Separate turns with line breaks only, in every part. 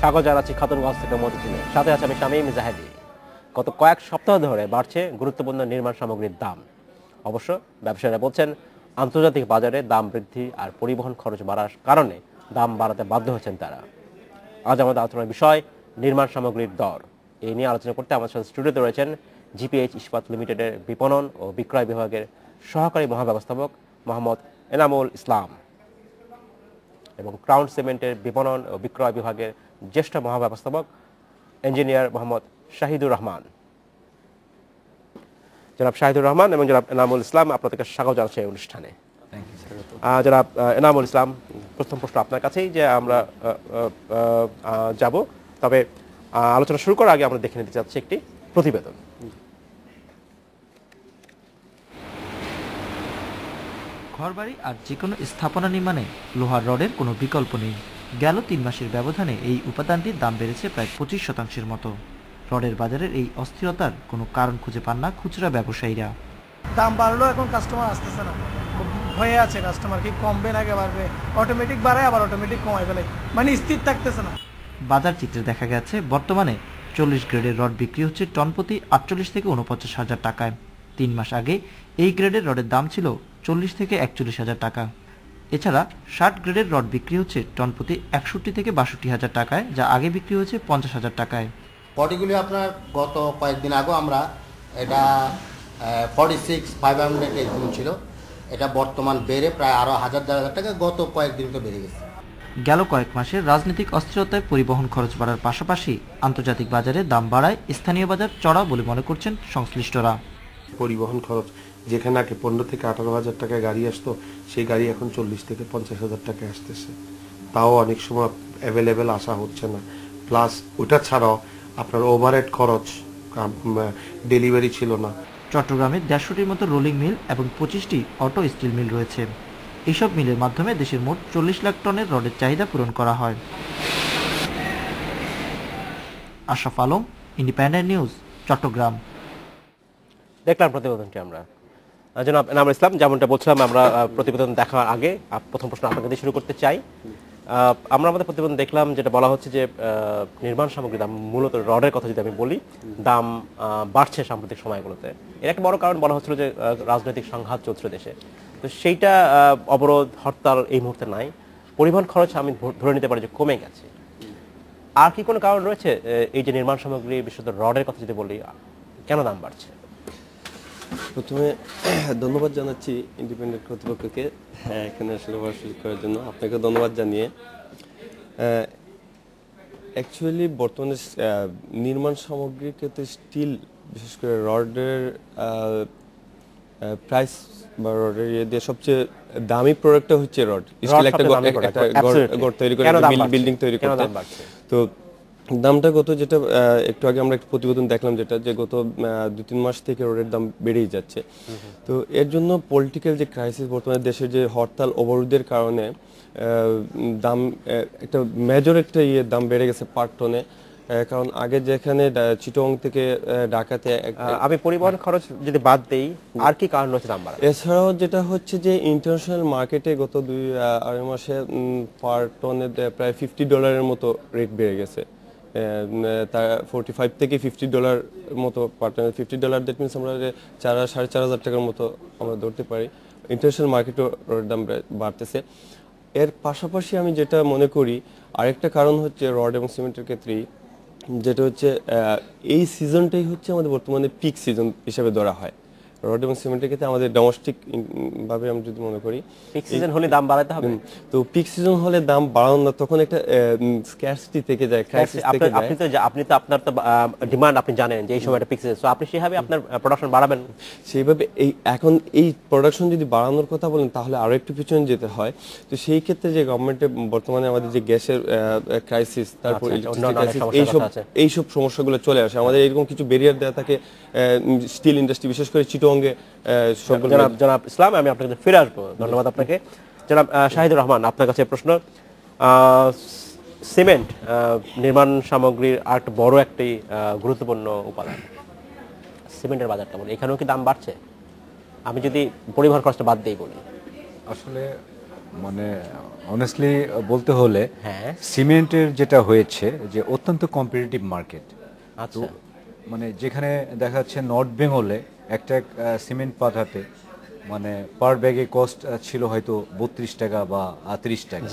স্বাগত জানাচ্ছি খাতুনগঞ্জ থেকে মতিঝিলে। সাথে আছে আমি শামীম জাহেদি। গত কয়েক সপ্তাহ ধরে বাড়ছে গুরুত্বপূর্ণ নির্মাণ সামগ্রীর দাম। অবশ্য ব্যবসায়ীরা বলছেন, আন্তর্জাতিক বাজারে দাম বৃদ্ধি আর পরিবহন খরচ বাড়ার কারণে দাম বাড়াতে বাধ্য হচ্ছেন তারা। আজ আমাদের আলোচনার বিষয় নির্মাণ সামগ্রীর দর। এই নিয়ে আলোচনা করতে আমার সাথে স্টুডিওতে রয়েছেন জিপিএইচ ইস্পাত লিমিটেডের বিপণন ও বিক্রয় বিভাগের সহকারী মহাব্যবস্থাপক মোহাম্মদ এনামুল ইসলাম এবং ক্রাউন সিমেন্টের বিপণন ও বিক্রয় বিভাগের জ্যেষ্ঠ মহাব্যবস্থাপক ইঞ্জিনিয়ার মোহাম্মদ শাহিদুর রহমান। জনাব শাহিদুর রহমান এবং জনাব এনামুল ইসলাম, আপনাদেরকে স্বাগত জানাচ্ছি এই অনুষ্ঠানে। জনাব এনামুল ইসলাম, প্রথম প্রশ্ন আপনার কাছেই, যে আমরা যাব, তবে আলোচনা শুরু করার আগে আমরা দেখে নিতে চাচ্ছি একটি প্রতিবেদন।
ঘরবাড়ি আর যে কোনো স্থাপনা নির্মাণে লোহার রডের কোনো বিকল্প নেই। গেল ৩ মাসের ব্যবধানে এই উপাদানটির দাম বেড়েছে প্রায় ২৫% মতো। রডের বাজারের এই অস্থিরতার কোনো কারণ খুঁজে পান না খুচরা ব্যবসায়ীরা।
দাম বাড়লেও এখন কাস্টমার আসতেছে না, ভয়ে আছে কাস্টমার, কি কমবে না কে বাড়বে, অটোমেটিক বাড়ায় আবার অটোমেটিক কমায় ফেলে, মানে স্থির থাকতেছে না।
বাজার চিত্রে দেখা গেছে বর্তমানে ৪০ গ্রেডের রড বিক্রি হচ্ছে টন প্রতি ৪৮ থেকে ৪৯ হাজার টাকায়। ৩ মাস আগে এই গ্রেডের রডের দাম ছিল ৪০ থেকে ৪১ হাজার টাকা। এছাড়া ৬০ গ্রেডের রড বিক্রি হচ্ছে টন প্রতি ৬১ থেকে ৬২ হাজার টাকায়, যা আগে বিক্রি হচ্ছে ৫০ হাজার টাকায়।
পটিগুলি আপনার গত কয়েকদিন আগেও আমরা এটা 46,500 এরকম ছিল, এটা বর্তমান বেড়ে প্রায় আরও ১,০০০ টাকা গত কয়েকদিন তো বেড়ে গেছে।
গেল কয়েক মাসে রাজনৈতিক অস্থিরতায় পরিবহন খরচ বাড়ার পাশাপাশি আন্তর্জাতিক বাজারে দাম বাড়ায় স্থানীয় বাজার চড়া বলে মনে করছেন সংশ্লিষ্টরা।
পরিবহন খরচ যেখানে আগে ১৫ থেকে ১৮ হাজার টাকায় গাড়ি আসতো, সেই গাড়ি এখন ৪০ থেকে ৫০ হাজার টাকায় আসতেছে। তাও অনেক সময় অ্যাভেলেবেল আসা হচ্ছে না। প্লাস ওটা ছাড়াও আপনার ওভারহেড খরচ, ডেলিভারি ছিল না।
চট্টগ্রামে ১৫০টির মতো রোলিং মিল এবং ২৫টি অটো স্টিল মিল রয়েছে। এইসব মিলের মাধ্যমে দেশের মোট ৪০ লাখ টনের রডের চাহিদা পূরণ করা হয়। Ashraf Alam, independent news, Chittagong.
দেখলাম প্রতিবেদনটি আমরা। জনাব এনামুল ইসলাম, যেমনটা বলছিলাম, আমরা প্রতিবেদন দেখার আগে প্রথম প্রশ্ন আপনাকে দিয়ে শুরু করতে চাই। আমরা আমাদের প্রতিবেদন দেখলাম, যেটা বলা হচ্ছে যে নির্মাণ সামগ্রীর দাম, মূলত রডের কথা যদি আমি বলি, দাম বাড়ছে সাম্প্রতিক সময়গুলোতে। এর একটা বড় কারণ বলা হচ্ছিল যে রাজনৈতিক সংঘাত চলছে দেশে, তো সেইটা অবরোধ হরতাল এই মুহূর্তে নাই। পরিবহন খরচ আমি ধরে নিতে পারি যে কমে গেছে। আর কি কোনো কারণ রয়েছে এই যে নির্মাণ সামগ্রী, বিশেষত রডের কথা যদি বলি, কেন দাম বাড়ছে?
প্রথমে ধন্যবাদ জানাচ্ছি ইন্ডিপেন্ডেন্ট কর্তৃপক্ষকে এখানে আসলে সুযোগ করার জন্য। আপনাকে ধন্যবাদ জানিয়ে, অ্যাকচুয়ালি বর্তমানে নির্মাণ সামগ্রীর ক্ষেত্রে স্টিল, বিশেষ করে রডের প্রাইস বা রডের ইয়ে দিয়ে সবচেয়ে দামি প্রোডাক্টটা হচ্ছে রড। স্টিল একটা ঘর তৈরি করে, বিল্ডিং তৈরি করতে, তো দামটা যেটা একটু আগে আমরা একটা প্রতিবেদন দেখলাম, যেটা যে গত ২-৩ মাস থেকে রডের দাম বেড়েই যাচ্ছে। তো এর জন্য পলিটিক্যাল যে ক্রাইসিস, বর্তমানে দেশের যে হরতাল অবরোধের কারণে দাম একটা মেজর একটা দাম বেড়ে গেছে পার টনে। কারণ আগে যেখানে চিটং থেকে ঢাকাতে,
আমি পরিবহন খরচ যদি বাদ দেই, আর কি কারণ হচ্ছে দাম বাড়া?
এছাড়াও যেটা হচ্ছে যে ইন্টারন্যাশনাল মার্কেটে গত ২-২.৫ মাসে পার টনে প্রায় $50 মতো রেট বেড়ে গেছে। তার 45 থেকে $50 মতো পার টনে। $50 দ্যাট মিনস আমরা ৪,০০০-৪,৫০০ টাকার মতো আমরা ধরতে পারি। ইন্টারন্যাশনাল মার্কেটও রডের দাম বাড়তেছে। এর পাশাপাশি আমি যেটা মনে করি আরেকটা কারণ হচ্ছে রড এবং সিমেন্টের ক্ষেত্রেই, যেটা হচ্ছে এই সিজনটাই হচ্ছে আমাদের বর্তমানে পিক সিজন হিসেবে ধরা হয়। রড এবং সিমেন্টের ক্ষেত্রে আমাদের ডোমেস্টিক ভাবে আমরা যদি মনে করি,
পিক সিজন হলে দাম বাড়াতে হবে।
তো পিক সিজন হলে দাম বাড়ানো না, তখন একটা স্ক্যারসিটি থেকে যায়, ক্রাইসিস থেকে যায়।
আপনি তো আপনার তো ডিমান্ড আপনি জানেন যে এই সময়টা পিক সিজন, সো আপনি সেভাবে আপনার প্রোডাকশন বাড়াবেন।
সেইভাবে এখন এই প্রোডাকশন যদি বাড়ানোর কথা বলেন, তাহলে আরো একটু পিছনে যেতে হয়। তো সেই ক্ষেত্রে যে গভর্নমেন্টে বর্তমানে আমাদের যে গ্যাসের ক্রাইসিস, তারপর এইসব সমস্যাগুলো চলে আসে। আমাদের এরকম কিছু ব্যারিয়ার দেওয়া থাকে স্টিল ইন্ডাস্ট্রি, বিশেষ করে চিটংয়ে।
জনাব ইসলাম, আমি আপনার কাছে ফিরে আসবো। ধন্যবাদ আপনাকে। জনাব শাহিদুর রহমান, আপনার কাছে প্রশ্ন। সিমেন্ট নির্মাণ সামগ্রীর আরেকটা বড় একটি গুরুত্বপূর্ণ উপাদান। সিমেন্টের বাজার কেমন? এখানেও কি দাম বাড়ছে? আমি যদি পরিবহন খরচটা বাদ দিই বলি,
আসলে
মানে অনেস্টলি বলতে হলে
হ্যাঁ।
সিমেন্টের যেটা হয়েছে যে অত্যন্ত কম্পিটিটিভ মার্কেট।
আচ্ছা।
মানে যেখানে দেখা যাচ্ছে নর্থ বেঙ্গলে একটা সিমেন্ট পাঠাতে মানে পার ব্যাগে কস্ট ছিল হয়তো 32 টাকা বা 30 টাকা,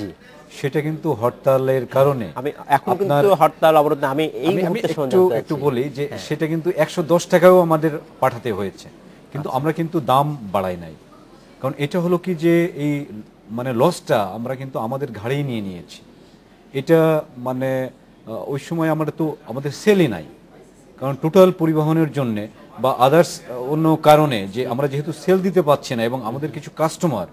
সেটা কিন্তু হরতালের কারণে
আমি এখন কিন্তু হরতাল অবরোধ আমি এই
আমি
মুহূর্তে
একটু বলি যে সেটা কিন্তু 110 টাকাও আমাদের পাঠাতে হয়েছে, কিন্তু আমরা কিন্তু দাম বাড়াই নাই। কারণ এটা হলো কি যে এই মানে লসটা আমরা কিন্তু আমাদের ঘাড়েই নিয়ে নিয়েছি। এটা মানে ওই সময় আমরা তো আমাদের সেলই নাই, কারণ টোটাল পরিবহনের জন্য বা আদার্স অন্য কারণে যে আমরা যেহেতু সেল দিতে পারছি না এবং আমাদের কিছু কাস্টমার,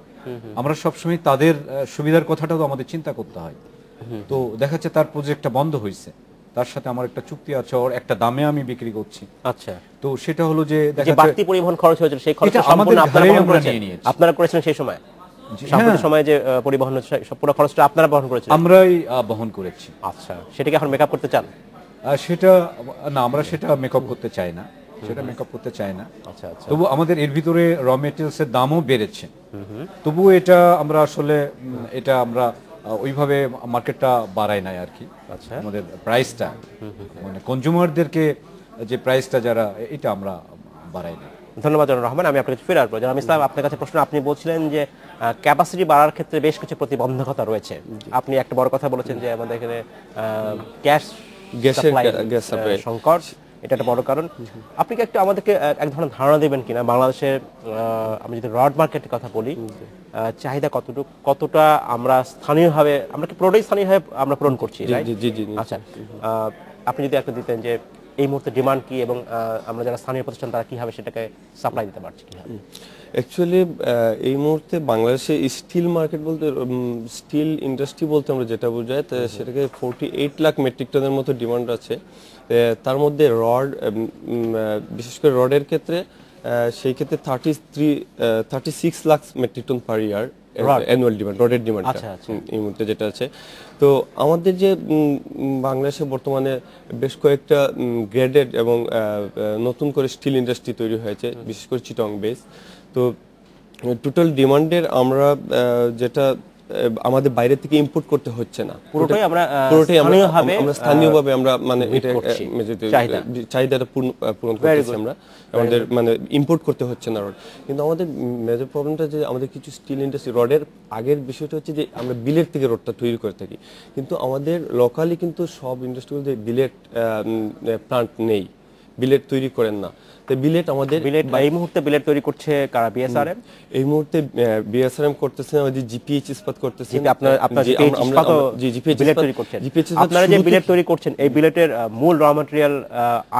আমরা সবসময় তাদের সুবিধার কথাটাও আমাদের চিন্তা করতে হয়। তো দেখা যাচ্ছে তার প্রজেক্টটা বন্ধ হয়েছে, তার সাথে আমার একটা চুক্তি আছে, ওর একটা দামে আমি বিক্রি করছি।
আচ্ছা।
তো সেটা হলো যে
যে বাড়তি পরিবহন খরচ হয়েছিল সেই খরচটা সম্পূর্ণ আপনারা বহন করেছেন? আপনারা করেছেন সেই সময় সাম্প্রতিক সময়ে যে পরিবহন পুরো খরচটা আপনারা বহন করেছেন?
আমরাই বহন করেছি।
আচ্ছা, সেটাকে এখন মেকআপ করতে চান?
সেটা না, আমরা সেটা মেকআপ করতে চাই না, সেটা মেকআপ করতে চাই না।
আচ্ছা আচ্ছা।
তবু আমাদের এর ভিতরে র মেটেরিয়ালস এর দামও বেড়েছে, তবু এটা আমরা আসলে এটা আমরা ওইভাবে মার্কেটটা বাড়াই নাই আর কি।
আচ্ছা।
আমাদের প্রাইসটা মানে কনজিউমারদেরকে যে প্রাইসটা যারা, এটা আমরা বাড়াই না।
ধন্যবাদ জনাব রহমান। আমি আপনার কাছে ফিরে আসবো। জনাব ইসলাম, আপনার কাছে প্রশ্ন। আপনি বলছিলেন যে ক্যাপাসিটি বাড়ার ক্ষেত্রে বেশ কিছু প্রতিবন্ধকতা রয়েছে। আপনি একটা বড় কথা বলেছেন যে আমাদের এখানে গ্যাসের সংকট, এটা একটা বড় কারণ। আপনি কি একটু আমাদেরকে এক ধরনের ধারণা দেবেন কিনা বাংলাদেশের, আমি যদি রড মার্কেটের কথা বলি, চাহিদা কতটা আমরা স্থানীয়ভাবে, আমরা কি পুরোটাই স্থানীয়ভাবে আমরা পূরণ করছি? আচ্ছা, আপনি যদি একটা দিতেন যে এই মুহূর্তে ডিমান্ড কি এবং আমরা যারা স্থানীয় প্রতিষ্ঠান তারা কিভাবে সেটাকে সাপ্লাই দিতে পারছি কিভাবে?
অ্যাকচুয়ালি এই মুহূর্তে বাংলাদেশে স্টিল মার্কেট বলতে, স্টিল ইন্ডাস্ট্রি বলতে আমরা যেটা বোঝাই, সেটাকে 48 লাখ মেট্রিক টনের মতো ডিমান্ড আছে। তার মধ্যে রড, বিশেষ করে রডের ক্ষেত্রে, সেই ক্ষেত্রে 36 লাখ মেট্রিক টন পার ইয়ার অ্যানুয়াল ডিমান্ড, রডের ডিমান্ড এই মুহূর্তে যেটা আছে। তো আমাদের যে বাংলাদেশে বর্তমানে বেশ কয়েকটা গ্রেডেড এবং নতুন করে স্টিল ইন্ডাস্ট্রি তৈরি হয়েছে, বিশেষ করে চিটং বেস। তো টোটাল ডিমান্ডের আমরা যেটা আমাদের বাইরে থেকে ইম্পোর্ট করতে হচ্ছে না, পুরোটাই আমরা স্থানীয়ভাবে আমরা মানে এটা চাহিদাটা পূরণ করতেছি আমরা, আমাদের মানে ইম্পোর্ট করতে হচ্ছে না রড। কিন্তু আমাদের মেজর প্রবলেমটা যে আমাদের কিছু স্টিল ইন্ডাস্ট্রি রডের আগের বিষয়টা হচ্ছে যে আমরা বিলেট থেকে রডটা তৈরি করে থাকি, কিন্তু আমাদের লোকালি কিন্তু সব ইন্ডাস্ট্রিগুলোতে বিলেট প্লান্ট নেই, বিলেট তৈরি করেন না। বিলেট আমাদের
এই মুহূর্তে বিলেট তৈরি করছে কারা? বিএসআরএম
এই মুহূর্তে বিএসআরএম করতেছে, আমাদের জিপিএইচ ইস্পাত করতেছে।
আপনারা যে বিলেট তৈরি করছেন, এই বিলেটের মূল র ম্যাটেরিয়াল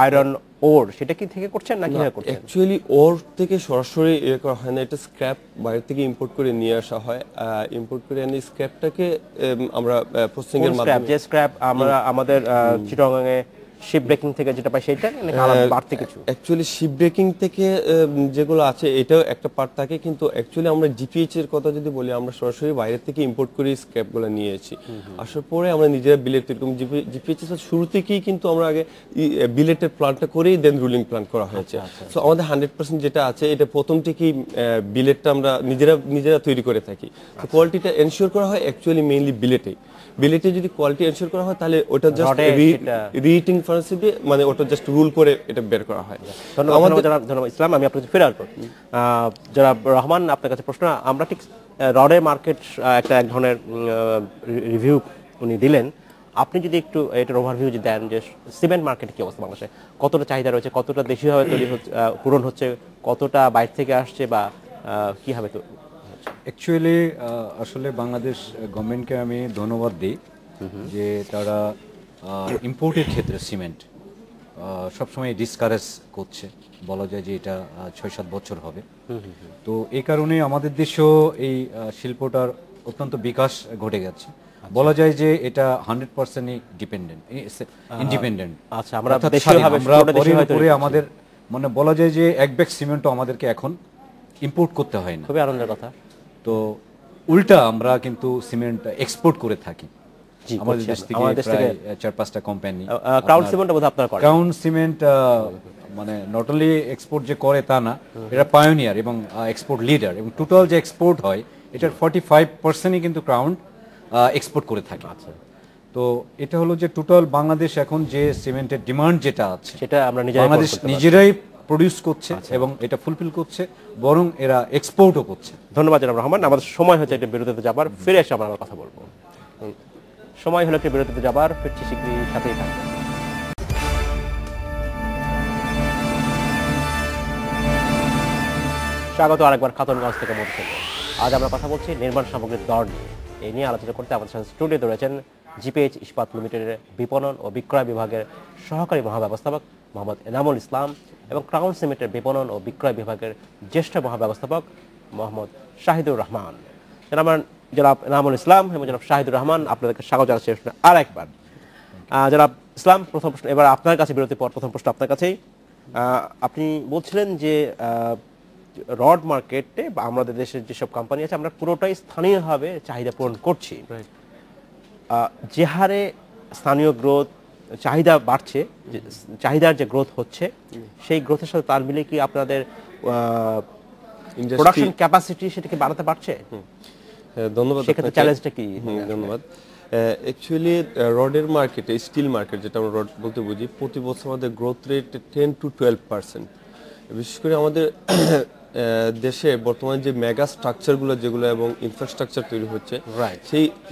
আয়রন ওর, সেটা কি থেকে করছেন না কিভাবে করছেন?
অ্যাকচুয়ালি ওর থেকে সরাসরি করা হয় না, এটা স্ক্র্যাপ বাইরে থেকে ইম্পোর্ট করে নিয়ে আসা হয়। ইম্পোর্ট করে এনে স্ক্র্যাপটাকে আমরা প্রসেসিং এর মাধ্যমে,
যে স্ক্র্যাপ আমরা আমাদের চিটাগাংয়ে শিপ ব্রেকিং থেকে যেটা পাই সেটা নাকি আলাদা বাড়তি কিছু?
অ্যাকচুয়ালি শিপ ব্রেকিং থেকে যেগুলো আছে এটাও একটা পার্ট থাকে, কিন্তু অ্যাকচুয়ালি আমরা জিপিএইচ এর কথা যদি বলি, আমরা সরাসরি বাইরে থেকে ইম্পোর্ট করে স্ক্র্যাপগুলো নিয়ে এসেছি, আসার পরে আমরা নিজেরা বিলেট তৈরি করি। জিপিএইচ এর শুরু থেকেই কিন্তু আমরা আগে বিলেটের প্ল্যান্টটা করেই দেন রুলিং প্ল্যান্ট করা হয়েছে। সো আমাদের 100% যেটা আছে এটা প্রথম থেকেই বিলেটটা আমরা নিজেরা তৈরি করে থাকি। তো কোয়ালিটিটা এনশিওর করা হয় অ্যাকচুয়ালি মেইনলি বিলেটে যদি কোয়ালিটি এনশিওর করা হয় তাহলে ওটা জাস্ট রিহিটিং ফার্নেসে দিয়ে মানে ওটা জাস্ট রুল করে এটা বের করা হয়।
ধন্যবাদ ইসলাম। আমি আপনাকে ফেরার পর যারা রহমান, আপনার কাছে প্রশ্ন। আমরা ঠিক রডের মার্কেট এক ধরনের রিভিউ উনি দিলেন, আপনি যদি একটু এটার ওভারভিউ যদি দেন যে সিমেন্ট মার্কেট কি অবস্থা, বাংলাদেশে কতটা চাহিদা রয়েছে, কতটা দেশীয়ভাবে তৈরি হচ্ছে, পূরণ হচ্ছে, কতটা বাইরে থেকে আসছে বা কিভাবে? তো
অ্যাকচুয়ালি আসলে বাংলাদেশ গভর্নমেন্টকে আমি ধন্যবাদ দিই যে তারা ইম্পোর্টের ক্ষেত্রে সিমেন্ট সবসময় ডিসকারেজ করছে, বলা যায় যে এটা 6-7 বছর হবে। তো এই কারণে আমাদের দেশেও এই শিল্পটার অত্যন্ত বিকাশ ঘটে গেছে, বলা যায় যে এটা 100%ই ইন্ডিপেন্ডেন্ট।
আচ্ছা, আমরা
আমাদের মানে বলা যায় যে এক ব্যাগ সিমেন্টও আমাদেরকে এখন ইম্পোর্ট করতে হয় না।
খুবই আনন্দের কথা।
তো উল্টা আমরা কিন্তু সিমেন্ট এক্সপোর্ট করে থাকি আমাদের দেশ থেকে, প্রায় 4-5টা কোম্পানি।
ক্রাউন সিমেন্ট বোধহয় আপনারা করেন?
ক্রাউন সিমেন্ট মানে নট অনলি এক্সপোর্ট যে করে তা না, এটা পায়োনিয়ার এবং এক্সপোর্ট লিডার, এবং টোটাল যে এক্সপোর্ট হয় এটার 45%ই কিন্তু ক্রাউন এক্সপোর্ট করে থাকে।
আচ্ছা,
তো এটা হলো যে টোটাল বাংলাদেশ এখন যে সিমেন্টের ডিমান্ড যেটা আছে
সেটা আমরা নিজেরাই
বাংলাদেশ
করতে পারছি।
নিজেরাই প্রডিউস করছে এবং এটা ফুলফিল করছে, বরং এরা এক্সপোর্টও করছে।
ধন্যবাদ জনাব রহমান। আমাদের সময় হচ্ছে একটা বিরতিতে যাবার, ফিরে এসে আমরা আবার কথা বলবো। সময় হলো একটা বিরতিতে যাবার, ফিরছি শীঘ্রই, সাথেই থাকবে। স্বাগত আরেকবার খাতুনগঞ্জ থেকে মধুসূদন। আজ আমরা কথা বলছি নির্মাণ সামগ্রীর দর নিয়ে। এই নিয়ে আলোচনা করতে আমাদের সাথে স্টুডিওতে রয়েছেন জিপিএইচ ইস্পাত লিমিটেডের বিপণন ও বিক্রয় বিভাগের সহকারী মহাব্যবস্থাপক মোহাম্মদ এনামুল ইসলাম এবং ক্রাউন সিমেন্টের বিপণন ও বিক্রয় বিভাগের জ্যেষ্ঠ মহাব্যবস্থাপক মোহাম্মদ শাহিদুর রহমান। জনাব এনামুল ইসলাম এবং জনাব শাহিদুর রহমান, আপনাদেরকে স্বাগত জানাচ্ছি আর একবার। জনাব ইসলাম, প্রথম প্রশ্ন এবার আপনার কাছে, বিরতির পর প্রথম প্রশ্ন আপনার কাছেই। আপনি বলছিলেন যে রড মার্কেটে বা আমাদের দেশের যেসব কোম্পানি আছে আমরা পুরোটাই স্থানীয়ভাবে চাহিদা পূরণ করছি। যে হারে স্থানীয় গ্রোথ, চাহিদা বাড়ছে, চাহিদার যে গ্রোথ হচ্ছে সেই গ্রোথের সাথে তাল মিলিয়ে কি আপনাদের প্রোডাকশন ক্যাপাসিটি সেটাকে বাড়াতে পারছে?
ধন্যবাদ।
সেক্ষেত্রে চ্যালেঞ্জটা কি?
ধন্যবাদ। অ্যাকচুয়ালি রডের মার্কেটে, স্টিল মার্কেট যেটা আমরা রড বলতে বুঝি, প্রতি বছর আমাদের গ্রোথ রেট 10 to 12%। বিশেষ করে আমাদের দেশে বর্তমানে যে মেগা স্ট্রাকচারগুলো যেগুলো এবং ইনফ্রাস্ট্রাকচার তৈরি হচ্ছে,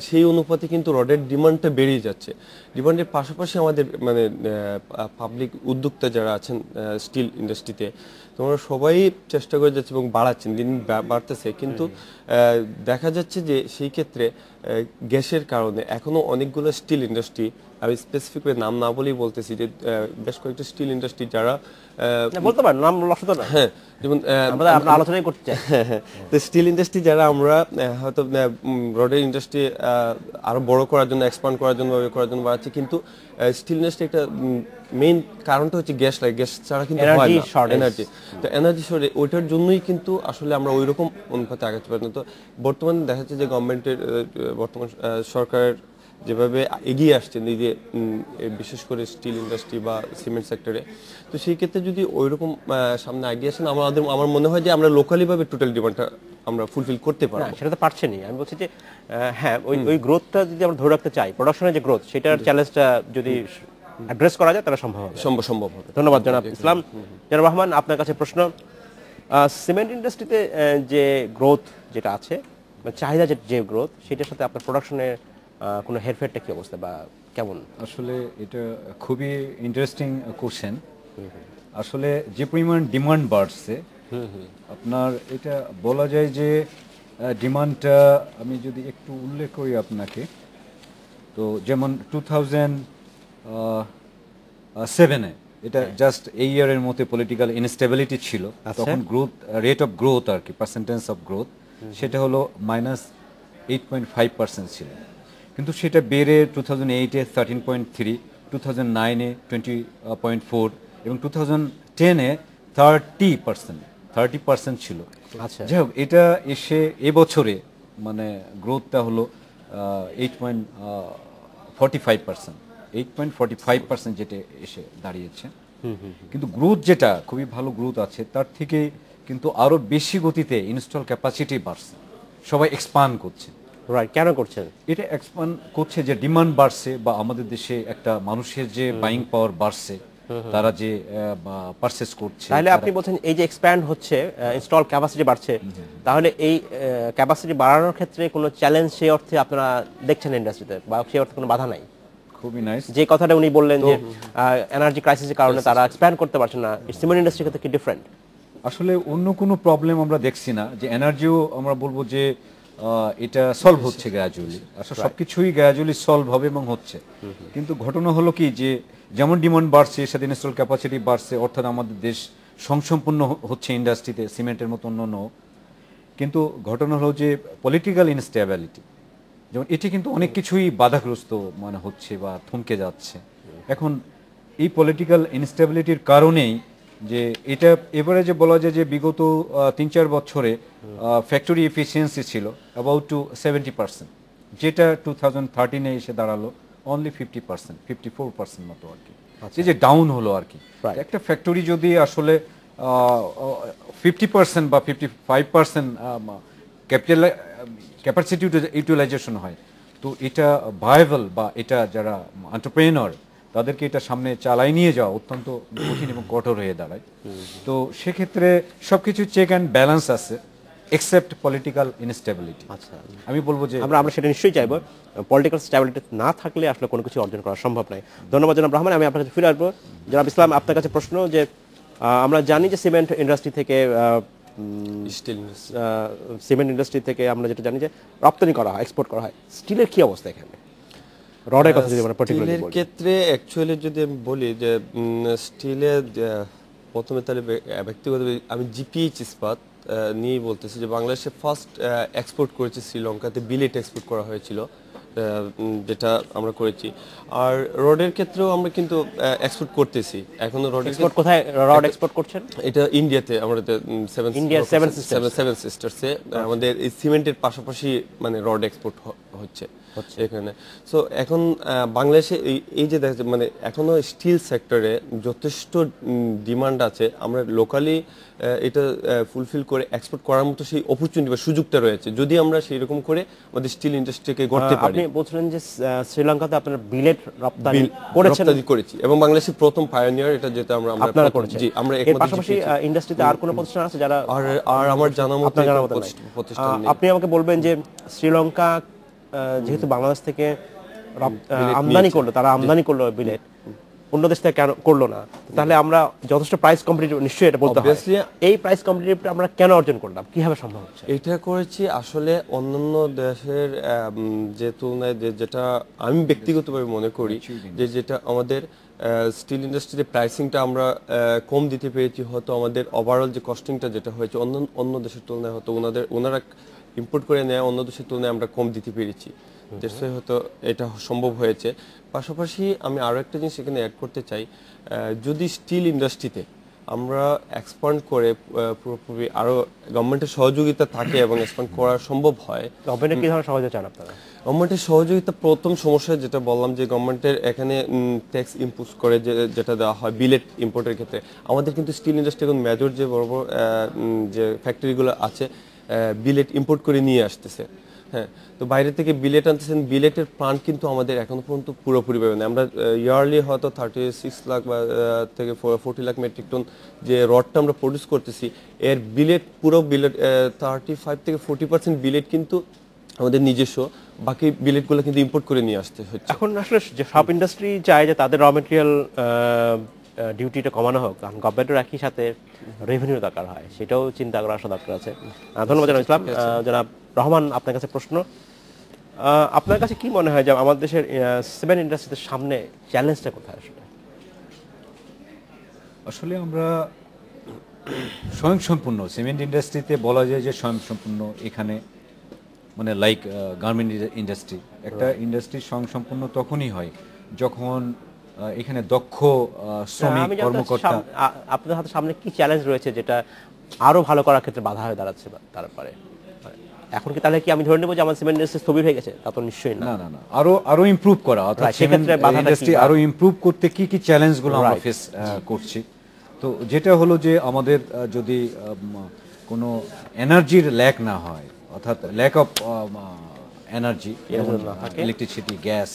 সেই অনুপাতে কিন্তু রডের ডিমান্ডটা বেড়েই যাচ্ছে। ডিমান্ডের পাশাপাশি আমাদের মানে পাবলিক উদ্যোক্তা যারা আছেন স্টিল ইন্ডাস্ট্রিতে, তোমরা সবাই চেষ্টা করে যাচ্ছে এবং বাড়াচ্ছেন, দিন বাড়তেছে। কিন্তু দেখা যাচ্ছে যে সেই ক্ষেত্রে গ্যাসের কারণে এখনো অনেকগুলো স্টিল ইন্ডাস্ট্রি, আমি স্পেসিফিক নাম না বলেই বলতেছি যে বেশ কয়েকটা স্টিল ইন্ডাস্ট্রি যারা
বলতে পারেন নাম লক্ষ্য না,
হ্যাঁ, যেমন
আমরা আলোচনাই করতে চাই।
তো স্টিল ইন্ডাস্ট্রি যারা আমরা হয়তো রডের ইন্ডাস্ট্রি আরো বড় করার জন্য, এক্সপান্ড করার জন্য বাড়াচ্ছে, কিন্তু স্টিল ইন্ডাস্ট্রি একটা মেইন কারণটা হচ্ছে গ্যাস লাগে, গ্যাস ছাড়া কিন্তু এনার্জি। তো এনার্জি শর্টেজ, ওইটার জন্যই কিন্তু আসলে আমরা ওই রকম অনুপাতে আগাতে পারি না। তো বর্তমানে দেখা যাচ্ছে যে গভর্নমেন্টের, বর্তমান সরকারের যেভাবে এগিয়ে আসছেন এই যে বিশেষ করে স্টিল ইন্ডাস্ট্রি বা সিমেন্ট সেক্টরে, তো সেই ক্ষেত্রে যদি ওইরকম সামনে এগিয়ে আসেন, আমার মনে হয় যে আমরা লোকালিভাবে টোটাল ডিমান্ডটা আমরা ফুলফিল করতে পারবো।
সেটা তো পারছেনই। আমি বলছি যে হ্যাঁ, ওই গ্রোথটা যদি আমরা ধরে রাখতে চাই, প্রোডাকশনের যে গ্রোথ, সেটার চ্যালেঞ্জটা যদি অ্যাড্রেস করা যায় তাহলে সম্ভব হবে। ধন্যবাদ জনাব ইসলাম। জনাব রহমান, আপনার কাছে প্রশ্ন। সিমেন্ট ইন্ডাস্ট্রিতে যে গ্রোথ যেটা আছে, চাহিদা যে গ্রোথ, সেটার সাথে আপনার প্রোডাকশনের কোনো হেরফেরটা কি অবস্থা বা কেমন?
আসলে এটা খুবই ইন্টারেস্টিং কোশ্চেন। আসলে যে পরিমাণ ডিমান্ড বাড়ছে, আপনার এটা বলা যায় যে ডিমান্ডটা আমি যদি একটু উল্লেখ করি আপনাকে, তো যেমন 2007-এ এটা জাস্ট এই ইয়ারের মধ্যে পলিটিক্যাল ইনস্টেবিলিটি ছিল, তখন গ্রোথ, রেট অফ গ্রোথ আর কি, পার্সেন্টেজ অফ গ্রোথ, সেটা হলো -8.5% ছিল। কিন্তু সেটা বেড়ে 2008-এ 13.3, 2009-এ 20.4 এবং 2010-এ 30% ছিল। যাই হোক, এটা এসে এবছরে মানে গ্রোথটা হলো 8.45%, যেটা এসে দাঁড়িয়েছে। কিন্তু গ্রোথ যেটা খুবই ভালো গ্রোথ আছে, তার থেকে কিন্তু আরো বেশি গতিতে ইনস্টল ক্যাপাসিটি বাড়ছে, সবাই এক্সপান্ড করছে।
কেন করছে?
এটা এক্সপান্ড করছে যে ডিমান্ড বাড়ছে, বা আমাদের দেশে একটা মানুষের যে বাইং পাওয়ার বাড়ছে, তারা যে পারচেজ করছে।
তাহলে আপনি বলছেন এই যে এক্সপ্যান্ড হচ্ছে, ইনস্টল ক্যাপাসিটি বাড়ছে, তাহলে এই ক্যাপাসিটি বাড়ানোর ক্ষেত্রে কোনো চ্যালেঞ্জ সেই অর্থে আপনারা দেখছেন ইন্ডাস্ট্রিতে, বা সেই অর্থে কোনো বাধা নাই?
খুবই নাইস
যে কথাটা উনি বললেন যে এনার্জি ক্রাইসিসের কারণে তারা এক্সপ্যান্ড করতে পারছে না, সিমেন্ট ইন্ডাস্ট্রির ক্ষেত্রে কি ডিফারেন্ট?
আসলে অন্য কোনো প্রবলেম আমরা দেখছি না, যে এনার্জিও আমরা বলবো যে এটা সলভ হচ্ছে গ্র্যাজুয়ালি। আসলে সবকিছুই গ্র্যাজুয়ালি সলভ হবে এবং হচ্ছে। কিন্তু ঘটনা হলো কি, যে যেমন ডিমান্ড বাড়ছে, সাথে ইনস্টল ক্যাপাসিটি বাড়ছে, অর্থাৎ আমাদের দেশ সংসম্পন্ন হচ্ছে ইন্ডাস্ট্রিতে, সিমেন্টের মতো অন্য। কিন্তু ঘটনা হলো যে পলিটিক্যাল ইনস্টেবিলিটি, যেমন এটি কিন্তু অনেক কিছুই বাধাগ্রস্ত মানে হচ্ছে বা থমকে যাচ্ছে। এখন এই পলিটিক্যাল ইনস্টেবিলিটির কারণেই যে এটা এবারে যে বলা যায় যে বিগত 3-4 বছরে ফ্যাক্টরি এফিসিয়েন্সি ছিল অ্যাবাউট টু 70%, যেটা 2013-এ এসে দাঁড়ালো অনলি 50%, 54% মতো আর কি, যে ডাউন হলো আর কি। একটা ফ্যাক্টরি যদি আসলে 50% বা 55% ক্যাপাসিটি ইউটিলাইজেশন হয়, তো এটা ভায়াবল বা এটা যারা এন্টারপ্রেনার তাদেরকে এটা সামনে চালাই নিয়ে যাওয়া অত্যন্ত কঠিন এবং কঠোর হয়ে দাঁড়ায়। তো সেক্ষেত্রে সবকিছু চেক অ্যান্ড ব্যালেন্স আছে এক্সেপ্ট পলিটিক্যাল ইনস্টেবিলিটি।
আচ্ছা,
আমি বলবো যে
আমরা সেটা নিশ্চয়ই চাইবো। পলিটিক্যাল স্ট্যাবিলিটি না থাকলে আসলে কোনো কিছু অর্জন করা সম্ভব নয়। ধন্যবাদ জনাব রহমান। আমি আপনার কাছে ফিরে আসবো। জনাব ইসলাম, আপনার কাছে প্রশ্ন যে আমরা জানি যে সিমেন্ট ইন্ডাস্ট্রি থেকে সিমেন্ট ইন্ডাস্ট্রি থেকে আমরা যেটা জানি যে রপ্তানি করা হয়, এক্সপোর্ট করা হয়, স্টিলের কি অবস্থা এখানে? রডের কথা যদি আমরা পার্টিকুলারলি
স্টিলের
বলি,
ক্ষেত্রে অ্যাকচুয়ালি যদি আমি বলি যে স্টিলের প্রথমে তাহলে ব্যক্তিগতভাবে আমি জিপিএইচ ইস্পাত নিয়েই বলতেছি যে বাংলাদেশে ফার্স্ট এক্সপোর্ট করেছে শ্রীলঙ্কাতে, বিলেট এক্সপোর্ট করা হয়েছিল যেটা আমরা করেছি। আর রডের ক্ষেত্রেও আমরা কিন্তু এক্সপোর্ট করতেছি এখনো। রড
এক্সপোর্ট কোথায় রড এক্সপোর্ট করছেন?
এটা ইন্ডিয়াতে, আমাদের
সেভেন
সিস্টার্সে আমাদের এই সিমেন্টের পাশাপাশি মানে রড এক্সপোর্ট হচ্ছে এখানে। সো এখন বাংলাদেশে এই যে দেখা মানে এখনো স্টিল সেক্টরে যথেষ্ট ডিমান্ড আছে। আমরা লোকালি এটা ফুলফিল করে এক্সপোর্ট করার মতো সেই অপরচুনিটি বা সুযোগটা রয়েছে যদি আমরা সেই রকম করে আমাদের স্টিল ইন্ডাস্ট্রিকে গড়তে পারি।
আপনি বলছিলেন যে শ্রীলঙ্কাতে আপনারা বিলেট রপ্তানি
করেছি এবং বাংলাদেশের প্রথম পায়োনিয়ার এটা, যেটা আমরা
করেছি।
জি, আমরা
এর পাশাপাশি ইন্ডাস্ট্রিতে আর কোনো প্রতিষ্ঠান আছে যারা?
আর আমার জানা মতে
প্রতিষ্ঠান নেই। আপনি আমাকে বলবেন যে শ্রীলঙ্কা যেহেতু বাংলাদেশ থেকে আমদানি করলো, তারা আমদানি করলো বিলেট, অন্য দেশ থেকে কেন করলো না? তাহলে আমরা যথেষ্ট প্রাইস কম্পিটিটিভ, নিশ্চয়ই এটা বলতে হবে। এই প্রাইস কম্পিটিটিভটা আমরা কেন অর্জন করলাম, কিভাবে সম্ভব হচ্ছে?
এটা করেছি আসলে অন্যান্য দেশের যে তুলনায় যেটা আমি ব্যক্তিগতভাবে মনে করি যে যেটা আমাদের স্টিল ইন্ডাস্ট্রিতে প্রাইসিংটা আমরা কম দিতে পেরেছি, হয়তো আমাদের ওভারঅল যে কস্টিংটা যেটা হয়েছে অন্য দেশের তুলনায় হয়তো ওনারা ইম্পোর্ট করে নেয় অন্য দেশের তুলনায় আমরা কম দিতে পেরেছি, দেশে হয়তো এটা সম্ভব হয়েছে। পাশাপাশি আমি আরও একটা জিনিস এখানে অ্যাড করতে চাই, যদি স্টিল ইন্ডাস্ট্রিতে আমরা এক্সপান্ড করে পুরোপুরি আরও গভর্নমেন্টের সহযোগিতা থাকে এবং এক্সপান্ড করা সম্ভব হয়।
গভর্নমেন্টের কি ধরনের সহযোগিতা চান আপনারা?
গভর্নমেন্টের সহযোগিতা প্রথম সমস্যা যেটা বললাম যে গভর্নমেন্টের এখানে ট্যাক্স ইম্পোজ করে যেটা দেওয়া হয় বিলেট ইম্পোর্টের ক্ষেত্রে। আমাদের কিন্তু স্টিল ইন্ডাস্ট্রি এখন মেজর যে বড় বড় যে ফ্যাক্টরিগুলো আছে বিলেট ইম্পোর্ট করে নিয়ে আসতেছে। হ্যাঁ, তো বাইরে থেকে বিলেট আনতেছেন, বিলেটের প্লান্ট কিন্তু আমাদের এখনো পর্যন্ত পুরোপুরিভাবে নেই। আমরা ইয়ারলি হয়তো 36 লাখ বা থেকে 40 লাখ মেট্রিক টন যে রডটা আমরা প্রডিউস করতেছি, এর বিলেট পুরো বিলেট 35 থেকে 40% বিলেট কিন্তু আমাদের নিজস্ব, বাকি বিলেটগুলো কিন্তু ইম্পোর্ট করে নিয়ে আসতে হচ্ছে।
এখন আসলে যে সব ইন্ডাস্ট্রি চায় যে তাদের র মেটেরিয়াল ডিউটিটা কমানো হোক, কারণ গভর্নমেন্টের একই সাথে রেভিনিউ দরকার হয়, সেটাও চিন্তা করা আসা দরকার আছে। ধন্যবাদ জনাব ইসলাম। জনাব রহমান, আপনার কাছে প্রশ্ন, আপনার কাছে কি মনে হয় যে আমাদের দেশের সিমেন্ট ইন্ডাস্ট্রিতে সামনে চ্যালেঞ্জটা কোথায়?
আসলে আমরা স্বয়ংসম্পূর্ণ সিমেন্ট ইন্ডাস্ট্রিতে বলা যায় যে স্বয়ংসম্পূর্ণ এখানে, মানে লাইক গার্মেন্ট ইন্ডাস্ট্রি, একটা ইন্ডাস্ট্রি স্বয়ংসম্পূর্ণ তখনই হয় যখন এখানে দক্ষ শ্রমিক কর্মকর্তা।
আপনাদের হাতে সামনে কি চ্যালেঞ্জ রয়েছে যেটা আরো ভালো করার ক্ষেত্রে বাধা হয়ে দাঁড়াচ্ছে? তারপরে এখন কি তাহলে কি আমি ধরে নেব যে আমার সিমেন্ট ইন্ডাস্ট্রি স্থবির হয়ে গেছে? তা তো নিশ্চয়ই না।
না, আরো ইমপ্রুভ করা, অর্থাৎ সিমেন্ট ইন্ডাস্ট্রি আরো ইমপ্রুভ করতে কি চ্যালেঞ্জগুলো আমরা ফেস করছি। তো যেটা হলো যে আমাদের যদি কোনো এনার্জির ল্যাক না হয়, অর্থাৎ lack of energy, electricity, gas,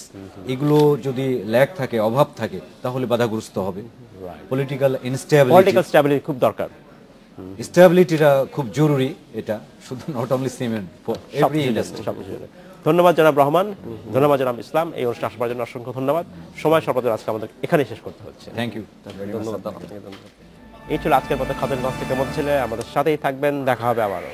এগুলো যদি ল্যাক থাকে, অভাব থাকে, তাহলে বাধাগ্রস্ত হবে। পলিটিক্যাল
স্ট্যাবিলিটি খুব দরকার,
স্ট্যাবিলিটিটা খুব জরুরি। এটা শুধু not only cement, every industry.
ধন্যবাদ জনাব রহমান, ধন্যবাদ জনাব ইসলাম। এই অনুষ্ঠান আসবার জন্য অসংখ্য ধন্যবাদ। সময় স্বল্পতার আজকে আমাদের এখানেই শেষ করতে হচ্ছে।
থ্যাংক ইউ,
ধন্যবাদ। এই ছিল আজকের পথে খাদেনগঞ্জ থেকে মধ্যে ছেলে, আমাদের সাথেই থাকবেন, দেখা হবে আবারও।